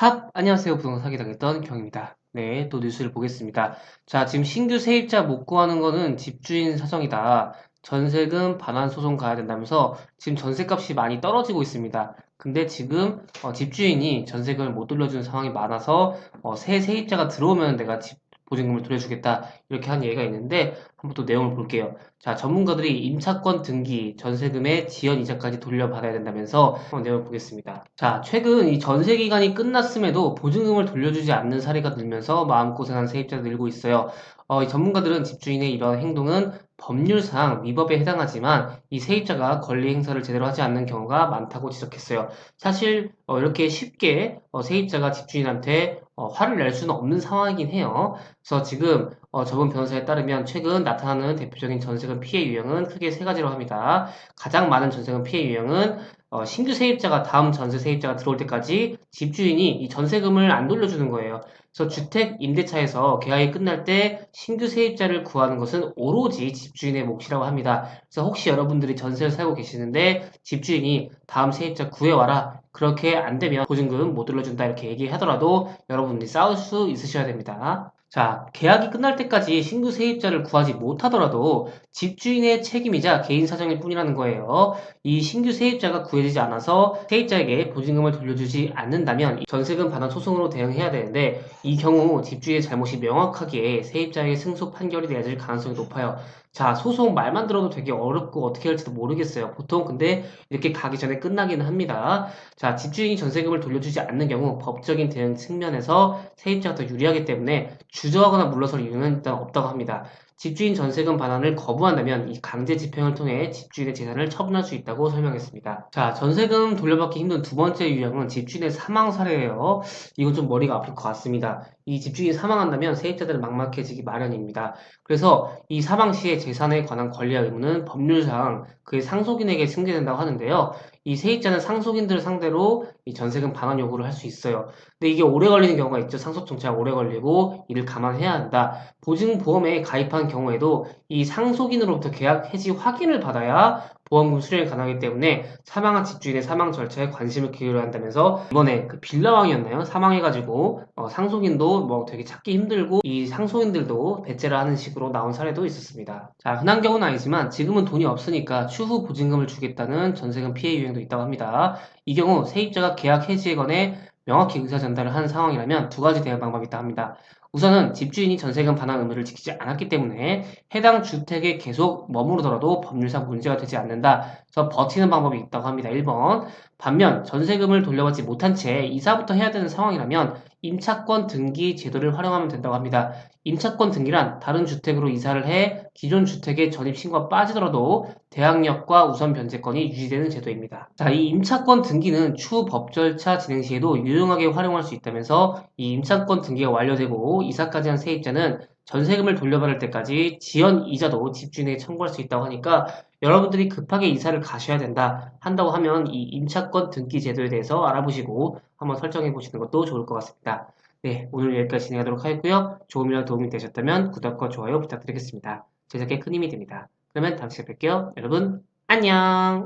안녕하세요. 부동산 사기당했던 경입니다. 네, 또 뉴스를 보겠습니다. 자, 지금 신규 세입자 못 구하는 거는 집주인 사정이다. 전세금 반환 소송 가야 된다면서 지금 전세값이 많이 떨어지고 있습니다. 근데 지금 집주인이 전세금을 못 돌려주는 상황이 많아서 새 세입자가 들어오면 내가 집 보증금을 돌려주겠다. 이렇게 한 얘기가 있는데 한번 또 내용을 볼게요. 자, 전문가들이 임차권 등기, 전세금의 지연 이자까지 돌려받아야 된다면서 내용을 보겠습니다. 자, 최근 이 전세 기간이 끝났음에도 보증금을 돌려주지 않는 사례가 늘면서 마음고생한 세입자가 늘고 있어요. 이 전문가들은 집주인의 이러한 행동은 법률상 위법에 해당하지만 이 세입자가 권리 행사를 제대로 하지 않는 경우가 많다고 지적했어요. 사실 이렇게 쉽게 세입자가 집주인한테 화를 낼 수는 없는 상황이긴 해요. 그래서 지금 저번 변호사에 따르면 최근 나타나는 대표적인 전세금 피해 유형은 크게 세 가지로 합니다. 가장 많은 전세금 피해 유형은 신규 세입자가 다음 전세 세입자가 들어올 때까지 집주인이 이 전세금을 안 돌려주는 거예요. 그래서 주택 임대차에서 계약이 끝날 때 신규 세입자를 구하는 것은 오로지 집주인의 몫이라고 합니다. 그래서 혹시 여러분들이 전세를 살고 계시는데 집주인이 다음 세입자 구해와라. 그렇게 안 되면 보증금 못 돌려준다 이렇게 얘기하더라도 여러분들이 싸울 수 있으셔야 됩니다. 자, 계약이 끝날 때까지 신규 세입자를 구하지 못하더라도 집주인의 책임이자 개인 사정일 뿐이라는 거예요. 이 신규 세입자가 구해지지 않아서 세입자에게 보증금을 돌려주지 않는다면 전세금 반환 소송으로 대응해야 되는데 이 경우 집주인의 잘못이 명확하게 세입자에게 승소 판결이 내려질 가능성이 높아요. 자, 소송 말만 들어도 되게 어렵고 어떻게 할지도 모르겠어요. 보통 근데 이렇게 가기 전에 끝나기는 합니다. 자, 집주인이 전세금을 돌려주지 않는 경우 법적인 대응 측면에서 세입자가 더 유리하기 때문에 주저하거나 물러설 이유는 일단 없다고 합니다. 집주인 전세금 반환을 거부한다면 이 강제 집행을 통해 집주인의 재산을 처분할 수 있다고 설명했습니다. 자, 전세금 돌려받기 힘든 두 번째 유형은 집주인의 사망 사례예요. 이건 좀 머리가 아플 것 같습니다. 이 집주인이 사망한다면 세입자들은 막막해지기 마련입니다. 그래서 이 사망 시에 재산에 관한 권리와 의무는 법률상 그의 상속인에게 승계된다고 하는데요. 이 세입자는 상속인들을 상대로 이 전세금 반환 요구를 할 수 있어요. 근데 이게 오래 걸리는 경우가 있죠. 상속 정체가 오래 걸리고 이를 감안해야 한다. 보증보험에 가입한 경우에도 이 상속인으로부터 계약 해지 확인을 받아야 보험금 수령이 가능하기 때문에 사망한 집주인의 사망 절차에 관심을 기울여야 한다면서 이번에 그 빌라왕이었나요? 사망해가지고 상속인도 뭐 되게 찾기 힘들고 이 상속인들도 배째를 하는 식으로 나온 사례도 있었습니다. 자, 흔한 경우는 아니지만 지금은 돈이 없으니까 추후 보증금을 주겠다는 전세금 피해 유형도 있다고 합니다. 이 경우 세입자가 계약 해지에 관해 명확히 의사 전달을 하는 상황이라면 두 가지 대응 방법이 있다 합니다. 우선은 집주인이 전세금 반환 의무를 지키지 않았기 때문에 해당 주택에 계속 머무르더라도 법률상 문제가 되지 않는다. 그래서 버티는 방법이 있다고 합니다. 1번. 반면 전세금을 돌려받지 못한 채 이사부터 해야 되는 상황이라면 임차권 등기 제도를 활용하면 된다고 합니다. 임차권 등기란 다른 주택으로 이사를 해 기존 주택의 전입 신고가 빠지더라도 대항력과 우선 변제권이 유지되는 제도입니다. 자, 이 임차권 등기는 추후 법 절차 진행 시에도 유용하게 활용할 수 있다면서 이 임차권 등기가 완료되고 이사까지 한 세입자는 전세금을 돌려받을 때까지 지연 이자도 집주인에게 청구할 수 있다고 하니까 여러분들이 급하게 이사를 가셔야 된다 한다고 하면 이 임차권 등기 제도에 대해서 알아보시고 한번 설정해 보시는 것도 좋을 것 같습니다. 네, 오늘 여기까지 진행하도록 하겠고요. 조금이라도 도움이 되셨다면 구독과 좋아요 부탁드리겠습니다. 제작에 큰 힘이 됩니다. 그러면 다음 시간에 뵐게요. 여러분, 안녕!